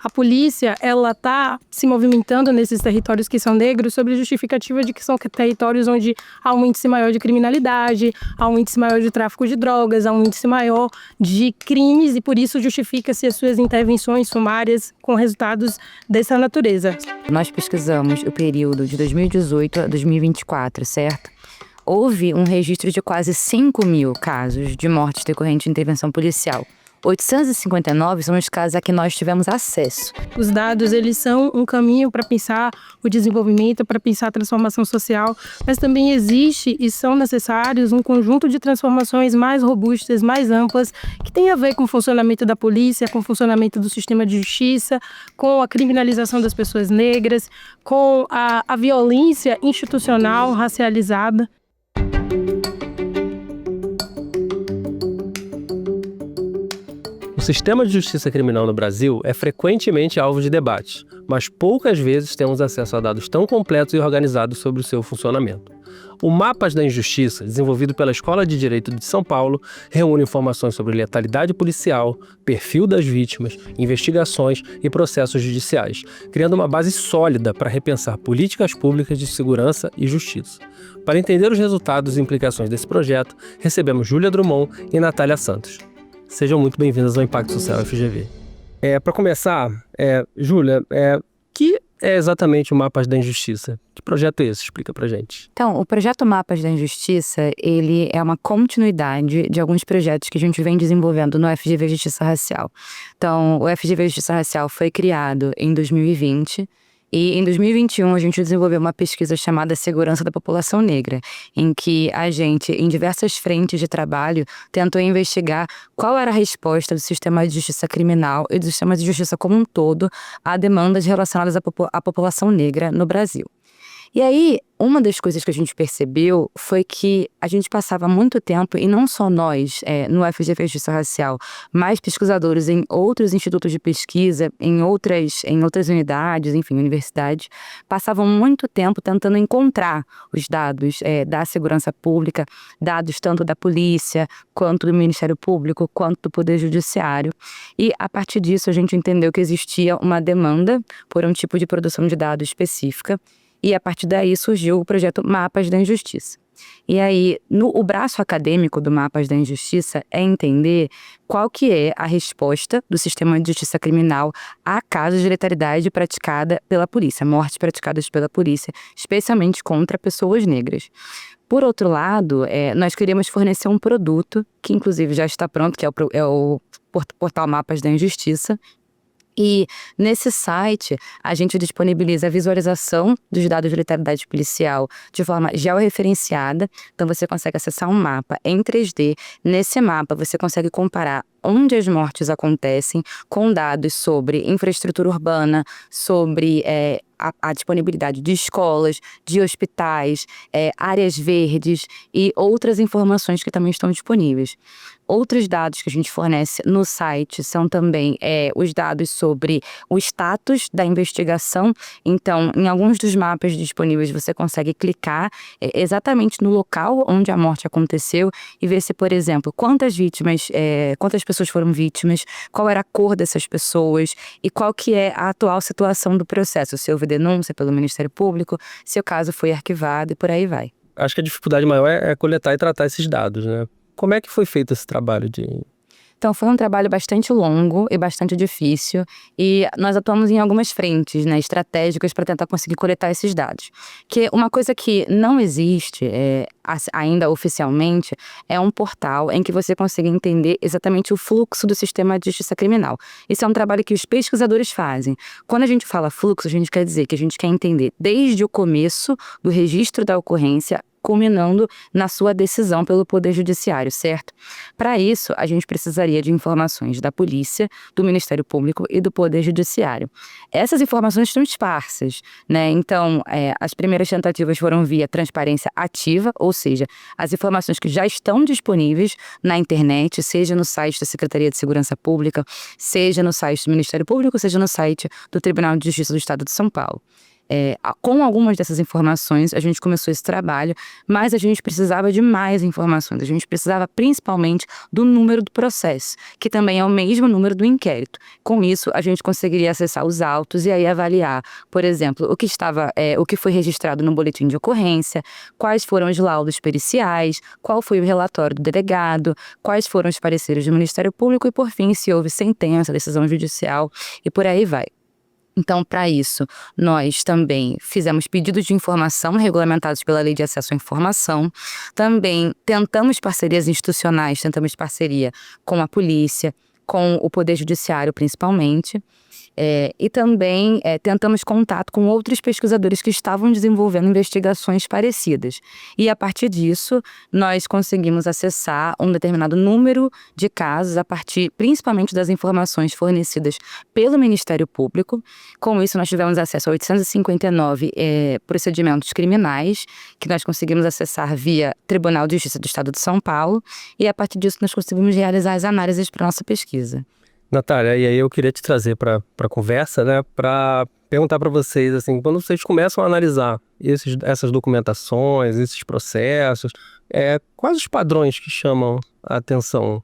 A polícia, ela está se movimentando nesses territórios que são negros sob a justificativa de que são territórios onde há um índice maior de criminalidade, há um índice maior de tráfico de drogas, há um índice maior de crimes e por isso justifica-se as suas intervenções sumárias com resultados dessa natureza. Nós pesquisamos o período de 2018 a 2024, certo? Houve um registro de quase 5.000 casos de mortes decorrentes de intervenção policial. 859 são os casos a que nós tivemos acesso. Os dados, eles são um caminho para pensar o desenvolvimento, para pensar a transformação social, mas também existe e são necessários um conjunto de transformações mais robustas, mais amplas, que tem a ver com o funcionamento da polícia, com o funcionamento do sistema de justiça, com a criminalização das pessoas negras, com a violência institucional racializada. O sistema de justiça criminal no Brasil é frequentemente alvo de debate, mas poucas vezes temos acesso a dados tão completos e organizados sobre o seu funcionamento. O Mapas da Injustiça, desenvolvido pela Escola de Direito de São Paulo, reúne informações sobre letalidade policial, perfil das vítimas, investigações e processos judiciais, criando uma base sólida para repensar políticas públicas de segurança e justiça. Para entender os resultados e implicações desse projeto, recebemos Júlia Drummond e Natália Santos. Sejam muito bem-vindas ao Impacto Social FGV. Para começar, Júlia, que é exatamente o Mapas da Injustiça? Que projeto é esse? Explica pra gente. Então, o projeto Mapas da Injustiça, ele é uma continuidade de alguns projetos que a gente vem desenvolvendo no FGV Justiça Racial. Então, o FGV Justiça Racial foi criado em 2020 e em 2021 a gente desenvolveu uma pesquisa chamada Segurança da População Negra, em que a gente, em diversas frentes de trabalho, tentou investigar qual era a resposta do sistema de justiça criminal e do sistema de justiça como um todo a demandas relacionadas à população negra no Brasil. E aí, uma das coisas que a gente percebeu foi que a gente passava muito tempo, e não só nós, no FGV Justiça Racial, mas pesquisadores em outros institutos de pesquisa, em outras unidades, enfim, universidades, passavam muito tempo tentando encontrar os dados da segurança pública, dados tanto da polícia, quanto do Ministério Público, quanto do Poder Judiciário. E, a partir disso, a gente entendeu que existia uma demanda por um tipo de produção de dados específica, e a partir daí surgiu o projeto Mapas da Injustiça. E aí, o braço acadêmico do Mapas da Injustiça é entender qual que é a resposta do sistema de justiça criminal a casos de letalidade praticada pela polícia, mortes praticadas pela polícia, especialmente contra pessoas negras. Por outro lado, nós queríamos fornecer um produto, que inclusive já está pronto, que é o portal Mapas da Injustiça. E nesse site, a gente disponibiliza a visualização dos dados de letalidade policial de forma georreferenciada. Então, você consegue acessar um mapa em 3D. Nesse mapa, você consegue comparar onde as mortes acontecem com dados sobre infraestrutura urbana, sobre a disponibilidade de escolas, de hospitais, áreas verdes e outras informações que também estão disponíveis. Outros dados que a gente fornece no site são também os dados sobre o status da investigação. Então, em alguns dos mapas disponíveis, você consegue clicar exatamente no local onde a morte aconteceu e ver se, por exemplo, quantas pessoas foram vítimas, qual era a cor dessas pessoas e qual que é a atual situação do processo, se houve denúncia pelo Ministério Público, se o caso foi arquivado e por aí vai. Acho que a dificuldade maior é coletar e tratar esses dados, né? Como é que foi feito esse trabalho de... Então, foi um trabalho bastante longo e bastante difícil e nós atuamos em algumas frentes, né, estratégicas para tentar conseguir coletar esses dados. Que uma coisa que não existe ainda oficialmente é um portal em que você consiga entender exatamente o fluxo do sistema de justiça criminal. Isso é um trabalho que os pesquisadores fazem. Quando a gente fala fluxo, a gente quer dizer que a gente quer entender desde o começo do registro da ocorrência culminando na sua decisão pelo Poder Judiciário, certo? Para isso, a gente precisaria de informações da polícia, do Ministério Público e do Poder Judiciário. Essas informações estão esparsas, né? Então, as primeiras tentativas foram via transparência ativa, ou seja, as informações que já estão disponíveis na internet, seja no site da Secretaria de Segurança Pública, seja no site do Ministério Público, seja no site do Tribunal de Justiça do Estado de São Paulo. Com algumas dessas informações, a gente começou esse trabalho, mas a gente precisava de mais informações. A gente precisava principalmente do número do processo, que também é o mesmo número do inquérito. Com isso, a gente conseguiria acessar os autos e aí avaliar, por exemplo, o que foi registrado no boletim de ocorrência, quais foram os laudos periciais, qual foi o relatório do delegado, quais foram os pareceres do Ministério Público e, por fim, se houve sentença, decisão judicial e por aí vai. Então, para isso, nós também fizemos pedidos de informação regulamentados pela Lei de Acesso à Informação. Também tentamos parcerias institucionais, tentamos parceria com a polícia, com o Poder Judiciário principalmente. E também tentamos contato com outros pesquisadores que estavam desenvolvendo investigações parecidas. E a partir disso, nós conseguimos acessar um determinado número de casos a partir principalmente das informações fornecidas pelo Ministério Público. Com isso, nós tivemos acesso a 859 procedimentos criminais que nós conseguimos acessar via Tribunal de Justiça do Estado de São Paulo. E a partir disso, nós conseguimos realizar as análises para a nossa pesquisa. Natália, e aí eu queria te trazer para a conversa, né, para perguntar para vocês, assim, quando vocês começam a analisar essas documentações, esses processos, quais os padrões que chamam a atenção?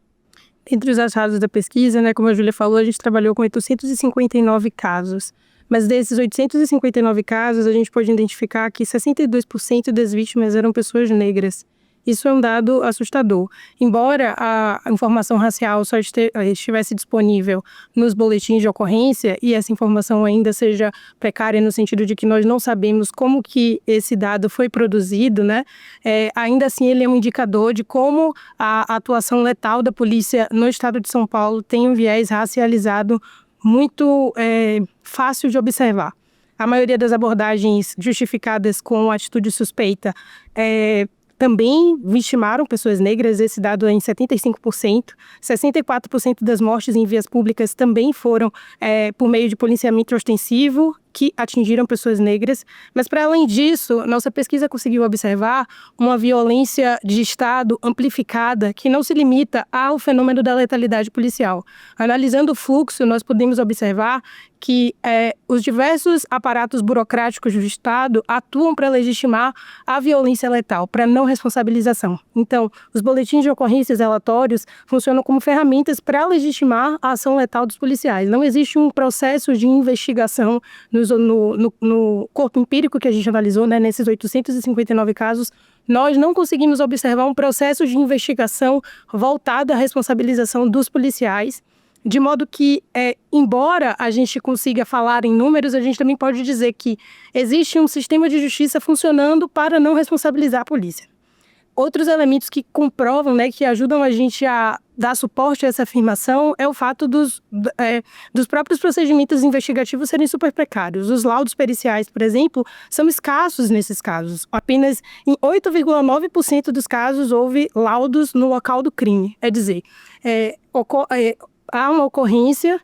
Entre os achados da pesquisa, né, como a Júlia falou, a gente trabalhou com 859 casos. Mas desses 859 casos, a gente pode identificar que 62% das vítimas eram pessoas negras. Isso é um dado assustador. Embora a informação racial só estivesse disponível nos boletins de ocorrência, e essa informação ainda seja precária no sentido de que nós não sabemos como que esse dado foi produzido, né? Ainda assim ele é um indicador de como a atuação letal da polícia no estado de São Paulo tem um viés racializado muito fácil de observar. A maioria das abordagens justificadas com atitude suspeita também vitimaram pessoas negras, esse dado é em 75%. 64% das mortes em vias públicas também foram por meio de policiamento ostensivo, que atingiram pessoas negras. Mas, para além disso, nossa pesquisa conseguiu observar uma violência de Estado amplificada que não se limita ao fenômeno da letalidade policial. Analisando o fluxo, nós podemos observar que os diversos aparatos burocráticos do Estado atuam para legitimar a violência letal, para não responsabilização. Então, os boletins de ocorrências relatórios funcionam como ferramentas para legitimar a ação letal dos policiais. Não existe um processo de investigação no corpo empírico que a gente analisou, né, nesses 859 casos. Nós não conseguimos observar um processo de investigação voltado à responsabilização dos policiais. De modo que, embora a gente consiga falar em números, a gente também pode dizer que existe um sistema de justiça funcionando para não responsabilizar a polícia. Outros elementos que comprovam, né, que ajudam a gente a dar suporte a essa afirmação é o fato dos próprios procedimentos investigativos serem super precários. Os laudos periciais, por exemplo, são escassos nesses casos. Apenas em 8,9% dos casos houve laudos no local do crime. É dizer, há uma ocorrência,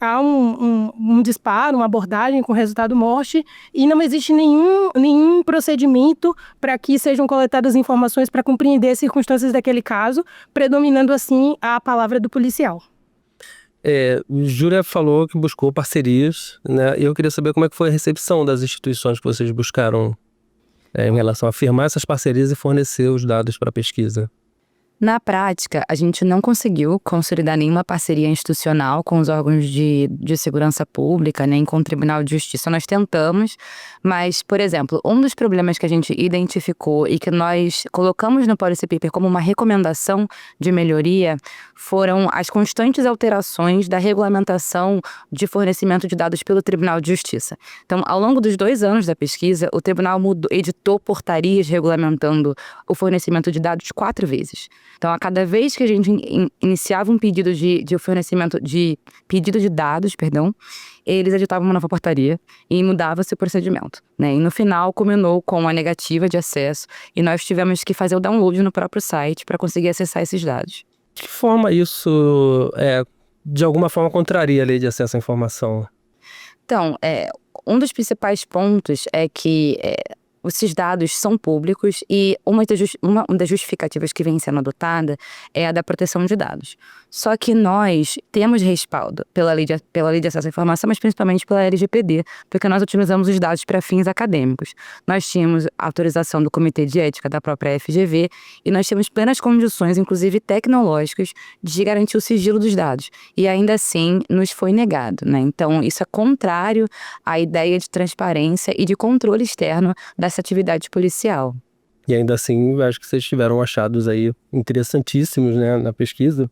há um disparo, uma abordagem com resultado morte e não existe nenhum procedimento para que sejam coletadas informações para compreender as circunstâncias daquele caso, predominando assim a palavra do policial. Júlia falou que buscou parcerias, né? E eu queria saber como é que foi a recepção das instituições que vocês buscaram em relação a firmar essas parcerias e fornecer os dados para a pesquisa. Na prática, a gente não conseguiu consolidar nenhuma parceria institucional com os órgãos de segurança pública, nem com o Tribunal de Justiça. Nós tentamos, mas, por exemplo, um dos problemas que a gente identificou e que nós colocamos no Policy Paper como uma recomendação de melhoria foram as constantes alterações da regulamentação de fornecimento de dados pelo Tribunal de Justiça. Então, ao longo dos 2 anos da pesquisa, o Tribunal editou portarias regulamentando o fornecimento de dados 4 vezes. Então, a cada vez que a gente iniciava um pedido de fornecimento de pedido de dados, eles editavam uma nova portaria e mudava-se o procedimento, né? E no final culminou com a negativa de acesso e nós tivemos que fazer o download no próprio site para conseguir acessar esses dados. De que forma isso, de alguma forma, contraria a Lei de Acesso à Informação? Então, um dos principais pontos é que esses dados são públicos e uma das justificativas que vem sendo adotada é a da proteção de dados. Só que nós temos respaldo pela lei de acesso à informação, mas principalmente pela LGPD, porque nós utilizamos os dados para fins acadêmicos. Nós tínhamos autorização do Comitê de Ética da própria FGV e nós temos plenas condições, inclusive tecnológicas, de garantir o sigilo dos dados. E ainda assim nos foi negado, né? Então isso é contrário à ideia de transparência e de controle externo dessa atividade policial. E ainda assim, acho que vocês tiveram achados aí interessantíssimos, né, na pesquisa.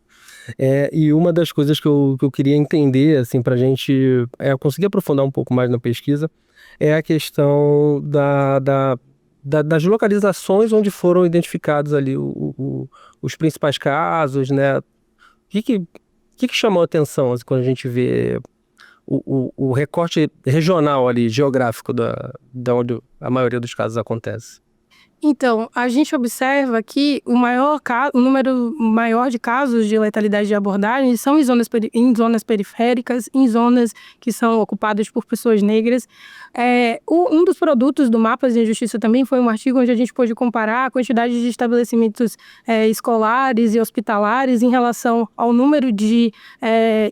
E uma das coisas que eu queria entender, assim, pra gente conseguir aprofundar um pouco mais na pesquisa, é a questão das localizações onde foram identificados ali os principais casos, né? O que chamou a atenção, assim, quando a gente vê o recorte regional ali, geográfico da onde a maioria dos casos acontece? Então, a gente observa que o número maior de casos de letalidade de abordagem são em zonas periféricas, em zonas que são ocupadas por pessoas negras. Um dos produtos do Mapas de Injustiça também foi um artigo onde a gente pôde comparar a quantidade de estabelecimentos escolares e hospitalares em relação ao número de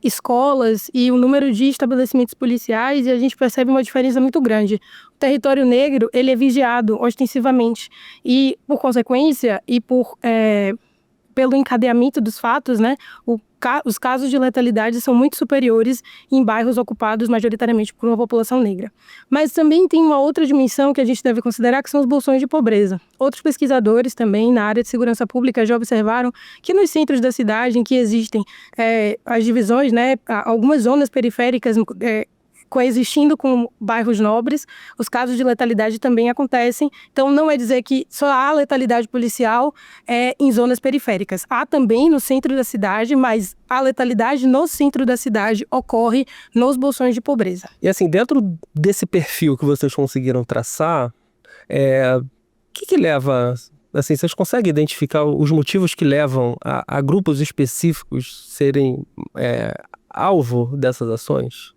escolas e o número de estabelecimentos policiais, e a gente percebe uma diferença muito grande. O território negro, ele é vigiado ostensivamente e, por consequência, e pelo encadeamento dos fatos, né, os casos de letalidade são muito superiores em bairros ocupados majoritariamente por uma população negra. Mas também tem uma outra dimensão que a gente deve considerar, que são os bolsões de pobreza. Outros pesquisadores também na área de segurança pública já observaram que nos centros da cidade, em que existem as divisões, né, algumas zonas periféricas coexistindo com bairros nobres, os casos de letalidade também acontecem. Então, não é dizer que só há letalidade policial em zonas periféricas. Há também no centro da cidade, mas a letalidade no centro da cidade ocorre nos bolsões de pobreza. E assim, dentro desse perfil que vocês conseguiram traçar, o que leva... Assim, vocês conseguem identificar os motivos que levam a grupos específicos serem alvo dessas ações?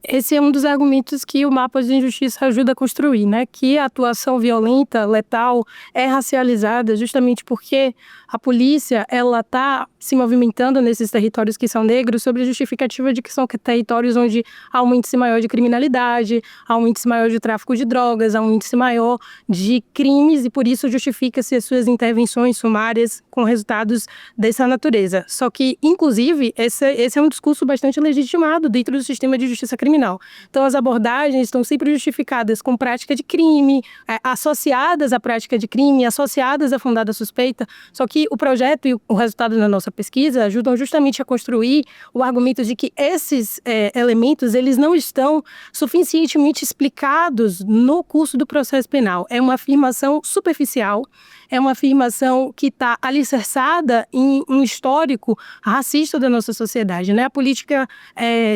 Esse é um dos argumentos que o Mapas de Injustiça ajuda a construir, né? Que a atuação violenta, letal, é racializada justamente porque a polícia, ela está se movimentando nesses territórios que são negros sob a justificativa de que são territórios onde há um índice maior de criminalidade, há um índice maior de tráfico de drogas, há um índice maior de crimes, e por isso justifica-se as suas intervenções sumárias com resultados dessa natureza. Só que, inclusive, esse é um discurso bastante legitimado dentro do sistema de justiça criminal. Então, as abordagens estão sempre justificadas com prática de crime, associadas à prática de crime, associadas à fundada suspeita. Só que o projeto e o resultado da nossa pesquisa ajudam justamente a construir o argumento de que esses elementos, eles não estão suficientemente explicados no curso do processo penal. É uma afirmação superficial, é uma afirmação que está alicerçada em um histórico racista da nossa sociedade, né? A política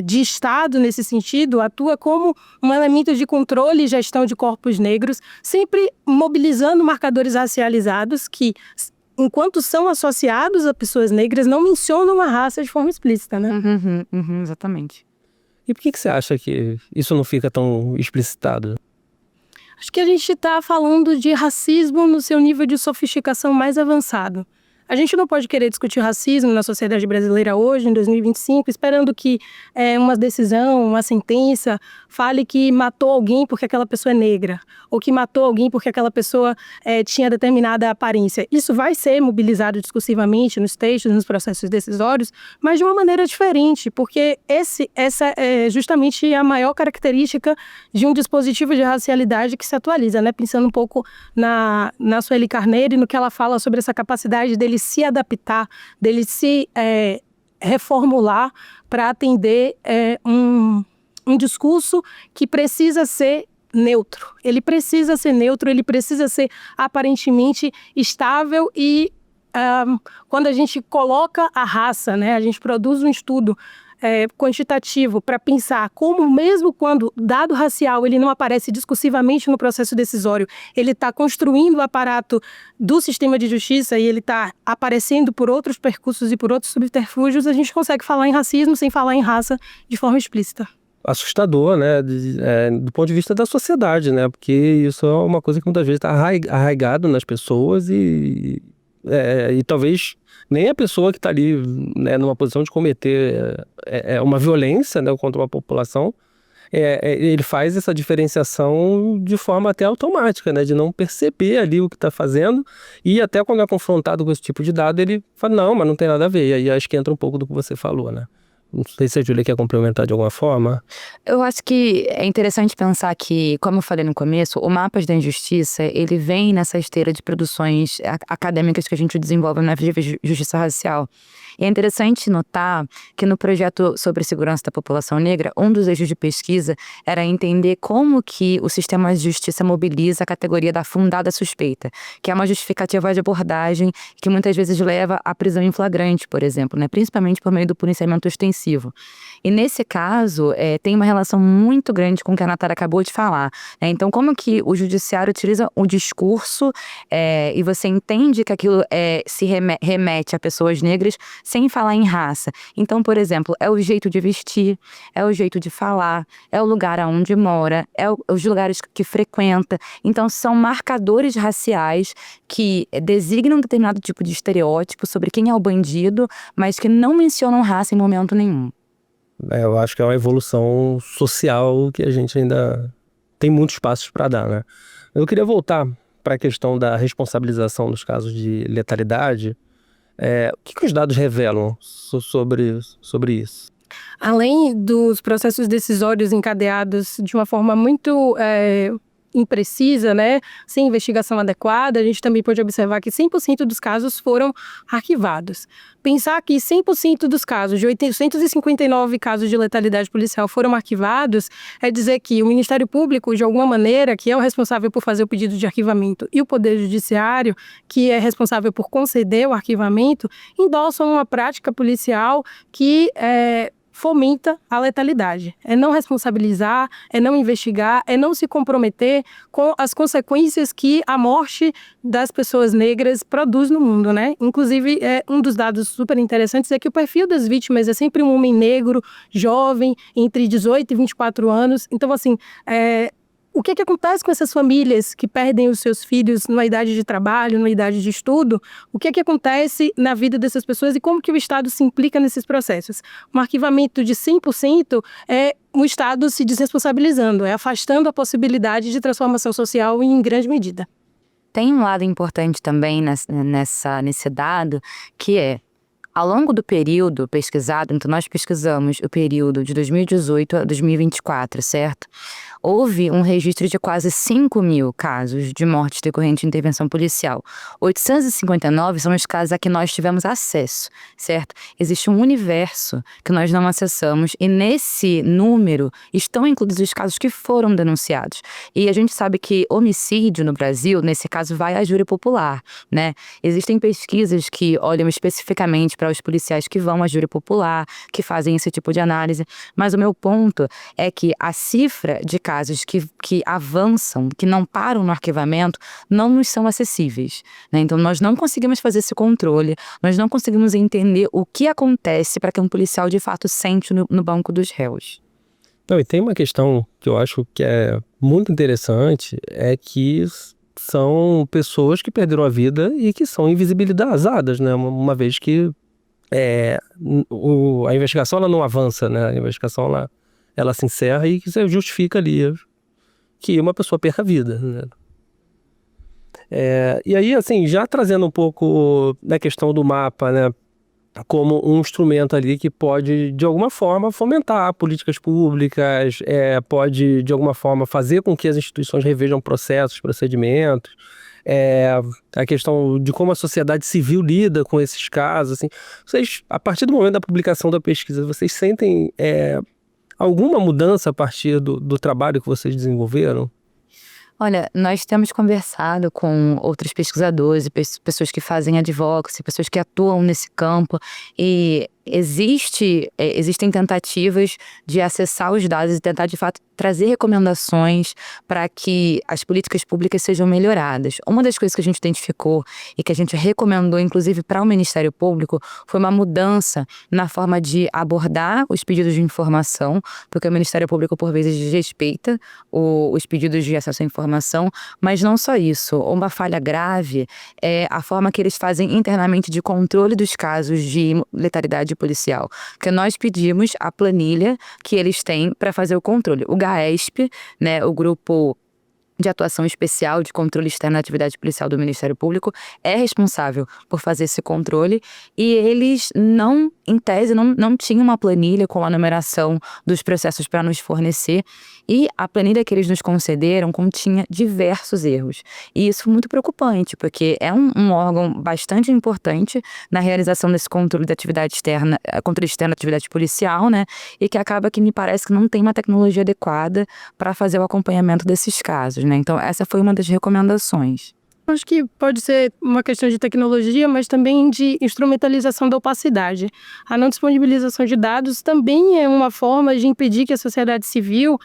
de Estado, nesse sentido, atua como um elemento de controle e gestão de corpos negros, sempre mobilizando marcadores racializados que, enquanto são associados a pessoas negras, não mencionam a raça de forma explícita, né? Exatamente. E por que você acha que isso não fica tão explicitado? Acho que a gente está falando de racismo no seu nível de sofisticação mais avançado. A gente não pode querer discutir racismo na sociedade brasileira hoje, em 2025, esperando que uma decisão, uma sentença, fale que matou alguém porque aquela pessoa é negra, ou que matou alguém porque aquela pessoa tinha determinada aparência. Isso vai ser mobilizado discursivamente nos textos, nos processos decisórios, mas de uma maneira diferente, porque essa é justamente a maior característica de um dispositivo de racialidade que se atualiza, né? Pensando um pouco na Sueli Carneiro e no que ela fala sobre essa capacidade dele se adaptar, dele se reformular para atender um discurso que precisa ser neutro. Ele precisa ser neutro, ele precisa ser aparentemente estável e quando a gente coloca a raça, né, a gente produz um estudo quantitativo para pensar como, mesmo quando dado racial ele não aparece discursivamente no processo decisório, ele está construindo o aparato do sistema de justiça e ele está aparecendo por outros percursos e por outros subterfúgios, a gente consegue falar em racismo sem falar em raça de forma explícita. assustador, né, do ponto de vista da sociedade, né, porque isso é uma coisa que muitas vezes está arraigado nas pessoas e talvez nem a pessoa que está ali, né, numa posição de cometer uma violência, né, contra uma população, ele faz essa diferenciação de forma até automática, né, de não perceber ali o que está fazendo, e até quando é confrontado com esse tipo de dado, ele fala, não, mas não tem nada a ver, e aí acho que entra um pouco do que você falou, né. Não sei se a Júlia quer complementar de alguma forma. Eu acho que é interessante pensar que, como eu falei no começo, o Mapas da Injustiça, ele vem nessa esteira de produções acadêmicas que a gente desenvolve na FGV Justiça Racial. E é interessante notar que no projeto sobre segurança da população negra, um dos eixos de pesquisa era entender como que o sistema de justiça mobiliza a categoria da fundada suspeita, que é uma justificativa de abordagem que muitas vezes leva à prisão em flagrante, por exemplo, né? Principalmente por meio do policiamento ostensivo. E nesse caso, tem uma relação muito grande com o que a Natália acabou de falar, né? Então, como que o judiciário utiliza o discurso e você entende que aquilo se remete a pessoas negras sem falar em raça. Então, por exemplo, é o jeito de vestir, é o jeito de falar, é o lugar aonde mora, os lugares que frequenta. Então, são marcadores raciais que designam um determinado tipo de estereótipo sobre quem é o bandido, mas que não mencionam raça em momento nenhum. Eu acho que é uma evolução social que a gente ainda tem muitos passos para dar, né? Eu queria voltar para a questão da responsabilização nos casos de letalidade. O que os dados revelam sobre isso? Além dos processos decisórios encadeados de uma forma muito imprecisa, né, sem investigação adequada, a gente também pode observar que 100% dos casos foram arquivados. Pensar que 100% dos casos, de 859 casos de letalidade policial foram arquivados, é dizer que o Ministério Público, de alguma maneira, que é o responsável por fazer o pedido de arquivamento, e o Poder Judiciário, que é responsável por conceder o arquivamento, endossam uma prática policial que fomenta a letalidade. É não responsabilizar, é não investigar, é não se comprometer com as consequências que a morte das pessoas negras produz no mundo, né? Inclusive, um dos dados super interessantes é que o perfil das vítimas é sempre um homem negro, jovem, entre 18 e 24 anos. Então, assim, o que acontece com essas famílias que perdem os seus filhos numa idade de trabalho, numa idade de estudo? O que acontece na vida dessas pessoas e como que o Estado se implica nesses processos? Um arquivamento de 100% é o Estado se desresponsabilizando, é afastando a possibilidade de transformação social em grande medida. Tem um lado importante também nesse dado, que é, ao longo do período pesquisado, então nós pesquisamos o período de 2018 a 2024, certo? Houve um registro de quase 5.000 casos de mortes decorrentes de intervenção policial. 859 são os casos a que nós tivemos acesso, certo? Existe um universo que nós não acessamos e nesse número estão incluídos os casos que foram denunciados. E a gente sabe que homicídio no Brasil, nesse caso, vai a júri popular, né? Existem pesquisas que olham especificamente para os policiais que vão a júri popular, que fazem esse tipo de análise, mas o meu ponto é que a cifra de casos que avançam, que não param no arquivamento, não nos são acessíveis, né? Então nós não conseguimos fazer esse controle, nós não conseguimos entender o que acontece para que um policial de fato sente no banco dos réus. Não, e tem uma questão que eu acho que é muito interessante, é que são pessoas que perderam a vida e que são invisibilizadas, né? Uma vez que a investigação ela não avança, né? A investigação ela se encerra e você justifica ali que uma pessoa perca a vida, né? E aí, assim, já trazendo um pouco da questão do mapa, né? Como um instrumento ali que pode, de alguma forma, fomentar políticas públicas, pode, de alguma forma, fazer com que as instituições revejam processos, procedimentos, a questão de como a sociedade civil lida com esses casos, assim. Vocês, a partir do momento da publicação da pesquisa, vocês sentem alguma mudança a partir do trabalho que vocês desenvolveram? Olha, nós temos conversado com outros pesquisadores, pessoas que fazem advocacy, pessoas que atuam nesse campo, e existem tentativas de acessar os dados e tentar, de fato, trazer recomendações para que as políticas públicas sejam melhoradas. Uma das coisas que a gente identificou e que a gente recomendou, inclusive, para o Ministério Público, foi uma mudança na forma de abordar os pedidos de informação, porque o Ministério Público, por vezes, desrespeita os pedidos de acesso à informação, mas não só isso. Uma falha grave é a forma que eles fazem internamente de controle dos casos de letalidade policial. Porque nós pedimos a planilha que eles têm para fazer o controle. O GAESP, né, o Grupo de Atuação Especial de Controle Externo da Atividade Policial do Ministério Público, é responsável por fazer esse controle, e eles não, em tese, não tinham uma planilha com a numeração dos processos para nos fornecer, e a planilha que eles nos concederam continha diversos erros. E isso foi muito preocupante, porque é um órgão bastante importante na realização desse controle da atividade externa, controle externo da atividade policial, né? E que acaba que me parece que não tem uma tecnologia adequada para fazer o acompanhamento desses casos, né? Então, essa foi uma das recomendações. Acho que pode ser uma questão de tecnologia, mas também de instrumentalização da opacidade. A não disponibilização de dados também é uma forma de impedir que a sociedade civil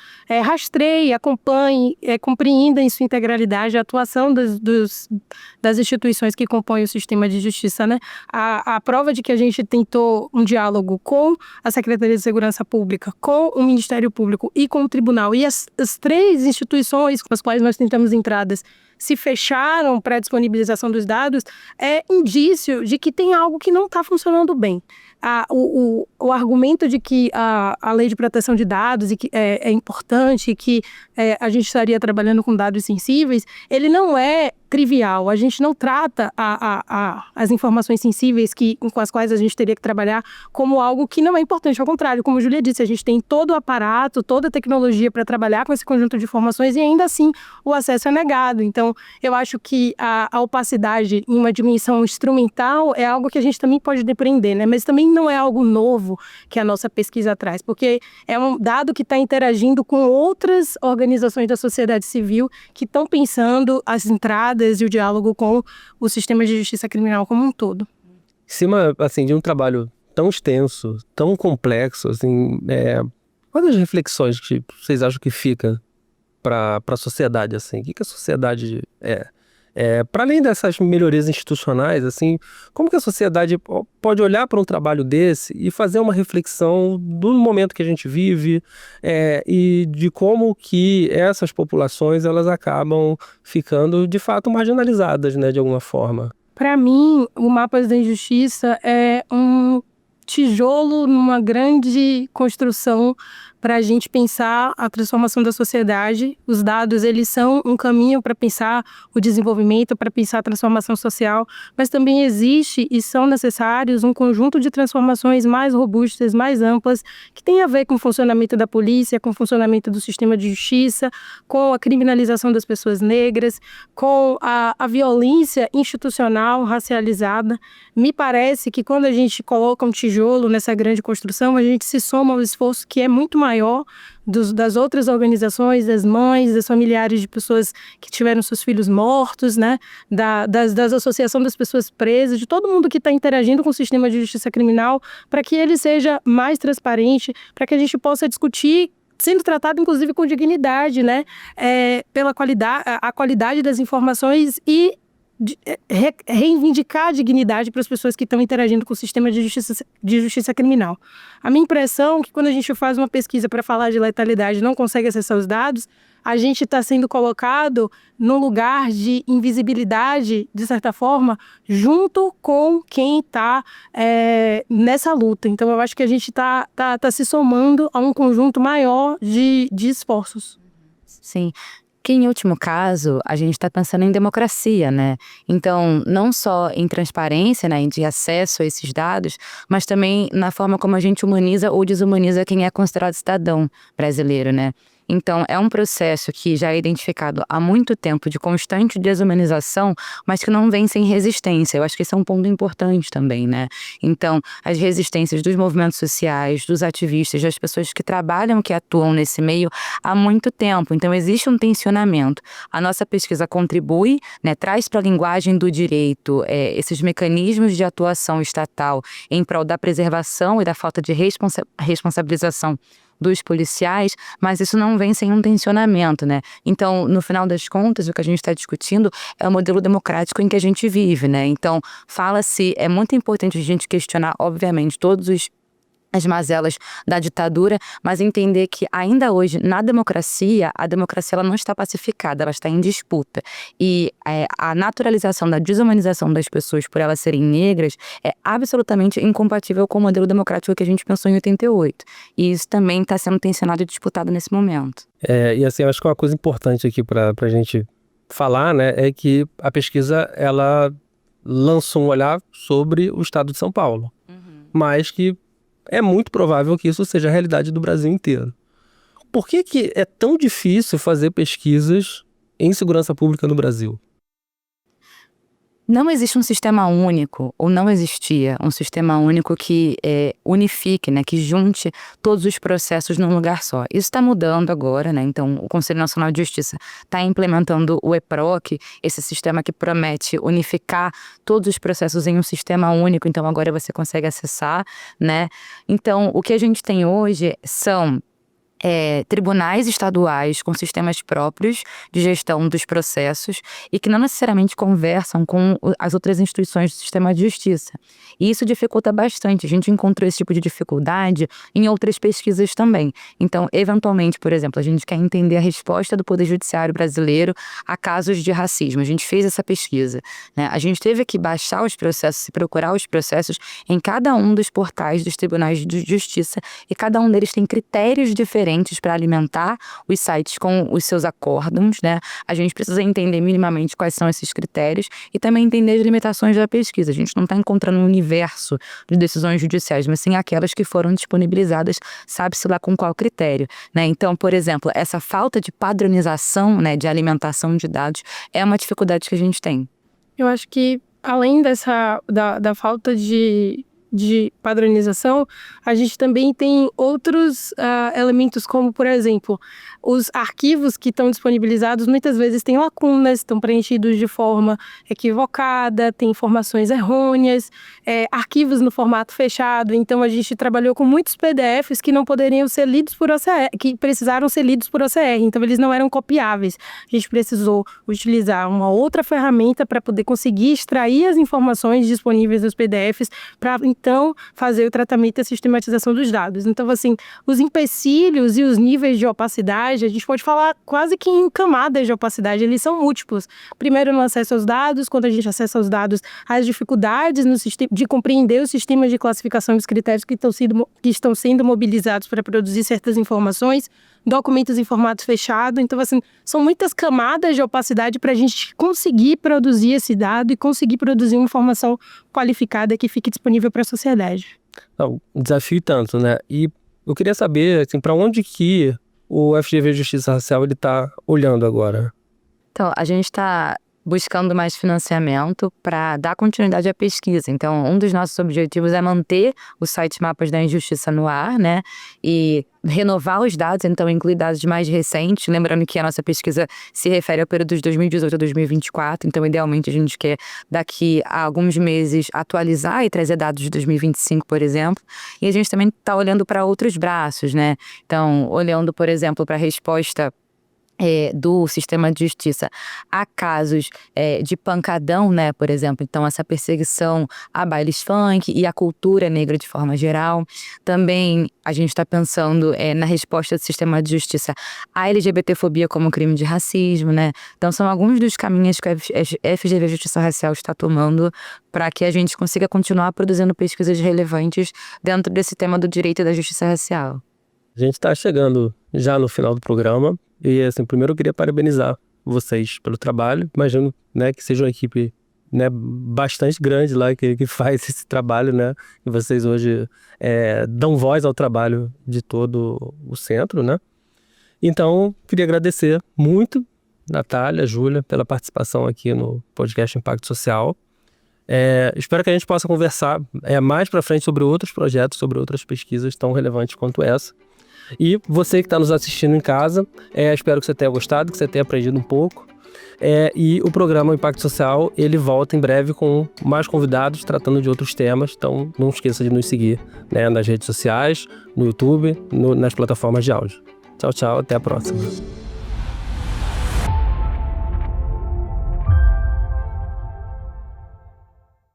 rastreie, acompanhe, compreenda em sua integralidade a atuação das instituições que compõem o sistema de justiça, né? A prova de que a gente tentou um diálogo com a Secretaria de Segurança Pública, com o Ministério Público e com o Tribunal, e as três instituições com as quais nós tentamos entradas se fecharam para a disponibilização dos dados, é indício de que tem algo que não está funcionando bem. O argumento de que a lei de proteção de dados é importante, que a gente estaria trabalhando com dados sensíveis, ele não é trivial. A gente não trata as informações sensíveis com as quais a gente teria que trabalhar como algo que não é importante. Ao contrário, como a Júlia disse, a gente tem todo o aparato, toda a tecnologia para trabalhar com esse conjunto de informações e ainda assim o acesso é negado. Então, eu acho que a opacidade em uma dimensão instrumental é algo que a gente também pode depreender, né? Mas também não é algo novo que a nossa pesquisa traz, porque é um dado que está interagindo com outras organizações da sociedade civil que estão pensando as entradas e o diálogo com o sistema de justiça criminal como um todo. Em cima, assim, de um trabalho tão extenso, tão complexo, assim, quais as reflexões que vocês acham que fica para a sociedade, assim? O que a sociedade para além dessas melhorias institucionais, assim, como que a sociedade pode olhar para um trabalho desse e fazer uma reflexão do momento que a gente vive e de como que essas populações elas acabam ficando, de fato, marginalizadas, né, de alguma forma? Para mim, o Mapas da Injustiça é um tijolo numa grande construção para a gente pensar a transformação da sociedade. Os dados, eles são um caminho para pensar o desenvolvimento, para pensar a transformação social, mas também existe e são necessários um conjunto de transformações mais robustas, mais amplas, que tem a ver com o funcionamento da polícia, com o funcionamento do sistema de justiça, com a criminalização das pessoas negras, com a violência institucional racializada. Me parece que quando a gente coloca um tijolo nessa grande construção, a gente se soma ao esforço que é muito maior das outras organizações, das mães, dos familiares de pessoas que tiveram seus filhos mortos, né? Das associações das pessoas presas, de todo mundo que está interagindo com o sistema de justiça criminal, para que ele seja mais transparente, para que a gente possa discutir sendo tratado, inclusive, com dignidade, né? Pela qualidade, a qualidade das informações e reivindicar a dignidade para as pessoas que estão interagindo com o sistema de justiça criminal. A minha impressão é que quando a gente faz uma pesquisa para falar de letalidade e não consegue acessar os dados, a gente está sendo colocado num lugar de invisibilidade, de certa forma, junto com quem está nessa luta. Então, eu acho que a gente está se somando a um conjunto maior de esforços. Sim. Que, em último caso, a gente está pensando em democracia, né? Então, não só em transparência, né, de acesso a esses dados, mas também na forma como a gente humaniza ou desumaniza quem é considerado cidadão brasileiro, né? Então, é um processo que já é identificado há muito tempo de constante desumanização, mas que não vem sem resistência. Eu acho que esse é um ponto importante também, né? Então, as resistências dos movimentos sociais, dos ativistas, das pessoas que trabalham, que atuam nesse meio há muito tempo. Então, existe um tensionamento. A nossa pesquisa contribui, né, traz para a linguagem do direito esses mecanismos de atuação estatal em prol da preservação e da falta de responsabilização dos policiais, mas isso não vem sem um tensionamento, né? Então, no final das contas, o que a gente está discutindo é o modelo democrático em que a gente vive, né? Então, fala-se, é muito importante a gente questionar, obviamente, as mazelas da ditadura, mas entender que ainda hoje, na democracia, a democracia ela não está pacificada, ela está em disputa. E a naturalização da desumanização das pessoas por elas serem negras é absolutamente incompatível com o modelo democrático que a gente pensou em 88. E isso também está sendo tensionado e disputado nesse momento. E assim, eu acho que uma coisa importante aqui para a gente falar, né, é que a pesquisa, ela lançou um olhar sobre o estado de São Paulo, mas que é muito provável que isso seja a realidade do Brasil inteiro. Por que é tão difícil fazer pesquisas em segurança pública no Brasil? Não existe um sistema único, ou não existia um sistema único que unifique, né, que junte todos os processos num lugar só. Isso está mudando agora, né? Então, o Conselho Nacional de Justiça está implementando o EPROC, esse sistema que promete unificar todos os processos em um sistema único. Então, agora você consegue acessar, né? Então, o que a gente tem hoje são tribunais estaduais com sistemas próprios de gestão dos processos e que não necessariamente conversam com as outras instituições do sistema de justiça. E isso dificulta bastante. A gente encontrou esse tipo de dificuldade em outras pesquisas também. Então, eventualmente, por exemplo, a gente quer entender a resposta do Poder Judiciário brasileiro a casos de racismo. A gente fez essa pesquisa, né? A gente teve que baixar os processos e procurar os processos em cada um dos portais dos tribunais de justiça e cada um deles tem critérios diferentes para alimentar os sites com os seus acórdãos, né? A gente precisa entender minimamente quais são esses critérios e também entender as limitações da pesquisa. A gente não está encontrando um universo de decisões judiciais, mas sim aquelas que foram disponibilizadas, sabe-se lá com qual critério, né? Então, por exemplo, essa falta de padronização, né, de alimentação de dados é uma dificuldade que a gente tem. Eu acho que, além da falta de padronização, a gente também tem outros elementos, como, por exemplo, os arquivos que estão disponibilizados muitas vezes têm lacunas, estão preenchidos de forma equivocada, tem informações errôneas, arquivos no formato fechado. Então, a gente trabalhou com muitos PDFs que não poderiam ser lidos por OCR, que precisaram ser lidos por OCR, então eles não eram copiáveis. A gente precisou utilizar uma outra ferramenta para poder conseguir extrair as informações disponíveis dos PDFs para então fazer o tratamento e a sistematização dos dados. Então, assim, os empecilhos e os níveis de opacidade, a gente pode falar quase que em camadas de opacidade, eles são múltiplos. Primeiro, no acesso aos dados, quando a gente acessa os dados, as dificuldades no sistema de compreender os sistemas de classificação e os critérios que estão sendo mobilizados para produzir certas informações, documentos em formato fechado. Então, assim, são muitas camadas de opacidade para a gente conseguir produzir esse dado e conseguir produzir uma informação qualificada que fique disponível para a sociedade. Não, desafio tanto, né? E eu queria saber, assim, para onde que o FGV Justiça Racial está olhando agora? Então, a gente está buscando mais financiamento para dar continuidade à pesquisa. Então, um dos nossos objetivos é manter o site Mapas da Injustiça no ar, né? E renovar os dados, então incluir dados mais recentes, lembrando que a nossa pesquisa se refere ao período de 2018 a 2024, então idealmente a gente quer daqui a alguns meses atualizar e trazer dados de 2025, por exemplo, e a gente também está olhando para outros braços, né? Então, olhando, por exemplo, para a resposta do sistema de justiça a casos de pancadão, né, por exemplo. Então, essa perseguição a bailes funk e a cultura negra de forma geral. Também a gente está pensando na resposta do sistema de justiça à LGBTfobia como crime de racismo, né? Então, são alguns dos caminhos que a FGV Justiça Racial está tomando para que a gente consiga continuar produzindo pesquisas relevantes dentro desse tema do direito e da justiça racial. A gente está chegando já no final do programa. E, assim, primeiro eu queria parabenizar vocês pelo trabalho. Imagino, né, que seja uma equipe, né, bastante grande lá que faz esse trabalho, né? E vocês hoje dão voz ao trabalho de todo o centro, né? Então, queria agradecer muito, Natália, Júlia, pela participação aqui no podcast Impacto Social. Espero que a gente possa conversar mais para frente sobre outros projetos, sobre outras pesquisas tão relevantes quanto essa. E você que está nos assistindo em casa, espero que você tenha gostado, que você tenha aprendido um pouco. E o programa Impacto Social, ele volta em breve com mais convidados tratando de outros temas. Então, não esqueça de nos seguir, né, nas redes sociais, no YouTube, nas plataformas de áudio. Tchau, tchau, até a próxima.